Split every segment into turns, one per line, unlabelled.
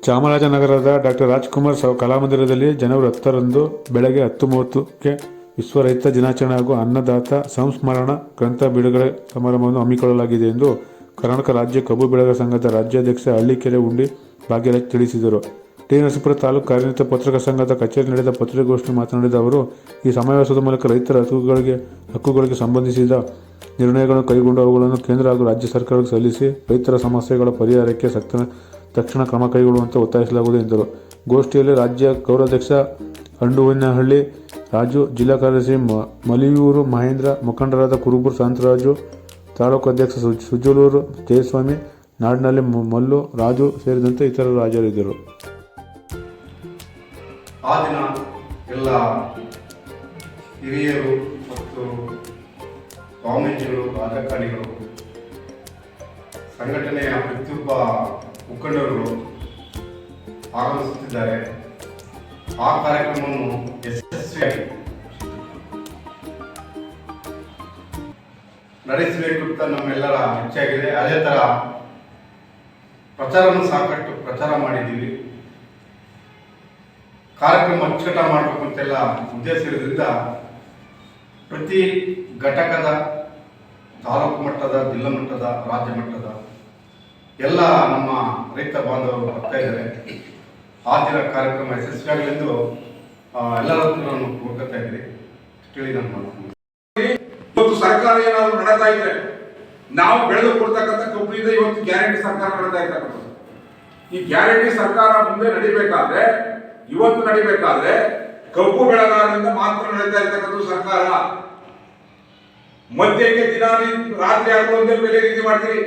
ಚಾಮರಾಜನಗರದ ಡಾಕ್ಟರ್ ರಾಜ್ಕುಮಾರ್ ಕಲಾಮಂದಿರದಲ್ಲಿ ಜನವರಿ 10ರಂದು ಬೆಳಗ್ಗೆ 10:30ಕ್ಕೆ ವಿಶ್ವ ರೈತ ದಿನಾಚರಣೆ ಹಾಗೂ ಅನ್ನದಾತ ಸಂಸ್ಮರಣ ಗ್ರಂಥ ಬಿಡುಗಡೆ ಸಮಾರಂಭವನ್ನು ಹಮ್ಮಿಕೊಳ್ಳಲಾಗಿದೆ ಎಂದು ಕರ್ನಾಟಕ ರಾಜ್ಯ ಕಬ್ಬು ಬೆಳೆಗಾರರ ಸಂಘದ ರಾಜ್ಯಾಧ್ಯಕ್ಷ ಹಳ್ಳಿಕೆರೆ ಉಂಡಿ ಭಾಗ್ಯರಾಜ್ ತಿಳಿಸಿದರು. ಟಿ. ನರಸೀಪುರ ತಾಲೂಕು ಕಾರ್ಯನಿರತ ಪತ್ರಕರ್ತರ ಸಂಘದ ಕಚೇರಿ ನಡೆದ ಪತ್ರಿಕಾಗೋಷ್ಠಿ ಮಾತನಾಡಿದ ಅವರು, ಈ ಸಮಾವೇಶದ ಮೂಲಕ ರೈತರ ಹಕ್ಕುಗಳಿಗೆ ಸಂಬಂಧಿಸಿದ ನಿರ್ಣಯಗಳನ್ನು ಕೈಗೊಂಡು ಅವುಗಳನ್ನು ಕೇಂದ್ರ ಹಾಗೂ ರಾಜ್ಯ ಸರ್ಕಾರಕ್ಕೆ ಸಲ್ಲಿಸಿ ರೈತರ ಸಮಸ್ಯೆಗಳ ಪರಿಹಾರಕ್ಕೆ ತಕ್ಷಣ ಕ್ರಮ ಕೈಗೊಳ್ಳುವಂತೆ ಒತ್ತಾಯಿಸಲಾಗುವುದು ಎಂದರು. ಗೋಷ್ಠಿಯಲ್ಲಿ ರಾಜ್ಯ ಗೌರವಾಧ್ಯಕ್ಷ ಅಂಡುವನಹಳ್ಳಿ ರಾಜು, ಜಿಲ್ಲಾ ಕಾರ್ಯದರ್ಶಿ ಮಲಿಯೂರು ಮಹೇಂದ್ರ, ಮುಖಂಡರಾದ ಕುರುಬೂರು ಶಾಂತರಾಜು, ತಾಲೂಕು ಅಧ್ಯಕ್ಷ ಸುಜಲೂರು ಜಯಸ್ವಾಮಿ, ನಾಡಿನಲ್ಲಿ ಮಲ್ಲು, ರಾಜು ಸೇರಿದಂತೆ ಇತರರು ಹಾಜರಿದ್ದರು.
ಆ ದಿನ ಎಲ್ಲ ಹಿರಿಯರು ಮತ್ತು ಸ್ವಾಮೀಜಿಗಳು, ರಾಜಕಾರಣಿಗಳು, ಸಂಘಟನೆಯ ಪ್ರತಿಯೊಬ್ಬ ಮುಖಂಡರುಗಳು ಆಗಮಿಸುತ್ತಿದ್ದಾರೆ. ಆ ಕಾರ್ಯಕ್ರಮವನ್ನು ಯಶಸ್ವಿಯಾಗಿ ನಡೆಸಬೇಕು ಅಂತ ನಮ್ಮೆಲ್ಲರ ಇಚ್ಛೆಯಾಗಿದೆ. ಅದೇ ಥರ ಪ್ರಚಾರವನ್ನು ಸಾಕಷ್ಟು ಪ್ರಚಾರ ಮಾಡಿದ್ದೀವಿ. ಕಾರ್ಯಕ್ರಮ ಅಚ್ಚುಕಟ್ಟಾಗಿ ಮಾಡಬೇಕು ಅಂತೆಲ್ಲ ಉದ್ದೇಶ ಇರೋದ್ರಿಂದ ಪ್ರತಿ ಘಟಕದ ತಾಲೂಕು ಮಟ್ಟದ, ಜಿಲ್ಲಾ ಮಟ್ಟದ, ರಾಜ್ಯ ಮಟ್ಟದ ಎಲ್ಲ ನಮ್ಮ ರೈತ ಬಾಂಧವರು ಬರ್ತಾ ಇದ್ದಾರೆ. ಆ ದಿನ ಕಾರ್ಯಕ್ರಮ ಯಶಸ್ವಿಯಾಗಲೆಂದು ಎಲ್ಲರ ನಾನು ಕೋರ್ಕೊತಾ ಇದ್ದೀನಿ. ಹೇಳಿ ನಾನು ಮಾಡ್ತೀನಿ.
ಇವತ್ತು ಸರ್ಕಾರ ಏನಾದ್ರು ನಡೀತಾ ಇದ್ರೆ ನಾವು ಬೆಳೆದು ಕೊಡ್ತಕ್ಕಂಥ ಕಂಪ್ನಿಯಿಂದ ಇವತ್ತು ಗ್ಯಾರಂಟಿ ಸರ್ಕಾರ ನಡೀತಾ ಇರ್ತಕ್ಕಂಥದ್ದು. ಈ ಗ್ಯಾರಂಟಿ ಸರ್ಕಾರ ಮುಂದೆ ನಡಿಬೇಕಾದ್ರೆ, ಇವತ್ತು ನಡಿಬೇಕಾದ್ರೆ ಕಬ್ಬು ಬೆಳೆಗಾರರಿಂದ ಮಾತ್ರ ನಡೀತಾ ಇರ್ತಕ್ಕಂಥ ಸರ್ಕಾರ. ಮದ್ಯಕ್ಕೆ ದಿನ ರಾತ್ರಿ ಆಗುವಂತೆ ಬೆಲೆ ನಿಗದಿ ಮಾಡ್ತೀರಿ,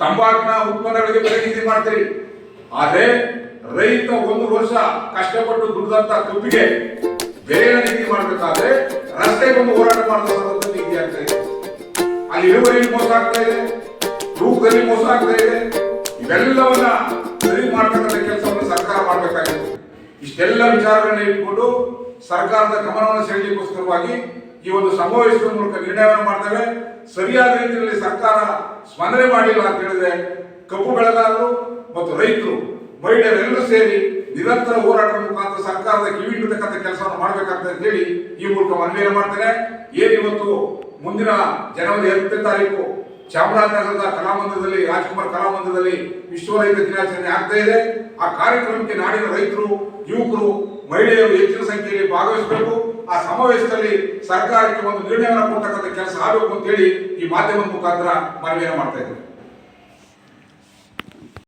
ತಂಬಾಕಿನ ಉತ್ಪನ್ನಗಳಿಗೆ ಬೆಲೆ ನಿಗದಿ ಮಾಡ್ತೀರಿ. ಆದ್ರೆ ರೈತ ಒಂದು ವರ್ಷ ಕಷ್ಟಪಟ್ಟು ದುಡಿದಂತ ಕಬ್ಬಿಗೆ ಬೆಲೆಯ ನಿಗದಿ ಮಾಡಬೇಕಾದ್ರೆ ರಸ್ತೆಗೊಂದು ಹೋರಾಟ ಮಾಡುವಂತ ನಿಗದಿ ಆಗ್ತಾ ಇದೆ. ಅಲ್ಲಿ ಇಳುವರಿಯಲ್ಲಿ ಮೋಸ ಆಗ್ತಾ ಇದೆ, ತೂಕದಲ್ಲಿ ಮೋಸ ಆಗ್ತಾ ಇದೆ. ಇವೆಲ್ಲವನ್ನ ಸರಿ ಮಾಡ್ತಕ್ಕಂಥ ಕೆಲಸವನ್ನು ಸರ್ಕಾರ ಮಾಡಬೇಕಾಗಿದೆ. ಇಷ್ಟೆಲ್ಲ ವಿಚಾರಗಳನ್ನ ಇಟ್ಕೊಂಡು ಸರ್ಕಾರದ ಗಮನವನ್ನು ಸೆಳೆಯಲಿಕ್ಕೋಸ್ಕರವಾಗಿ ಈ ಒಂದು ಸಮಾವೇಶದ ಮೂಲಕ ನಿರ್ಣಯವನ್ನು ಮಾಡ್ತೇವೆ. ಸರಿಯಾದ ರೀತಿಯಲ್ಲಿ ಸರ್ಕಾರ ಸ್ಪಂದನೆ ಮಾಡಿಲ್ಲ ಅಂತ ಹೇಳಿದ್ರೆ ಕಬ್ಬು ಬೆಳೆಗಾರರು ಮತ್ತು ರೈತರು, ಮಹಿಳೆಯರೆಲ್ಲರೂ ಸೇರಿ ನಿರಂತರ ಹೋರಾಟದ ಮುಖಾಂತರ ಸರ್ಕಾರದ ಕಿವಿಗಿಡತಕ್ಕಂಥ ಕೆಲಸವನ್ನು ಮಾಡಬೇಕಂತ ಹೇಳಿ ಈ ಮೂಲಕ ಮನವಿಯನ್ನು ಮಾಡ್ತೇನೆ. ಏನಿವತ್ತು ಮುಂದಿನ ಜನವರಿ 10ನೇ ತಾರೀಕು ಚಾಮರಾಜನಗರದ ಕಲಾಮಂದಿರದಲ್ಲಿ, ರಾಜ್ಕುಮಾರ್ ಕಲಾಮಂದಿರದಲ್ಲಿ ವಿಶ್ವ ರೈತ ದಿನಾಚರಣೆ ಆಗ್ತಾ ಇದೆ. ಆ ಕಾರ್ಯಕ್ರಮಕ್ಕೆ ನಾಡಿನ ರೈತರು, ಯುವಕರು, ಮಹಿಳೆಯರು ಹೆಚ್ಚಿನ ಸಂಖ್ಯೆಯಲ್ಲಿ ಭಾಗವಹಿಸಬೇಕು. ಆ ಸಮಾವೇಶದಲ್ಲಿ ಸರ್ಕಾರಕ್ಕೆ ಒಂದು ನಿರ್ಣಯವನ್ನು ಕೊಡ್ತಕ್ಕಂಥ ಕೆಲಸ ಆಗಬೇಕು ಅಂತ ಹೇಳಿ ಈ ಮಾಧ್ಯಮದ ಮುಖಾಂತರ ಮನವಿಯನ್ನು ಮಾಡ್ತಾ ಇದ್ದೇವೆ.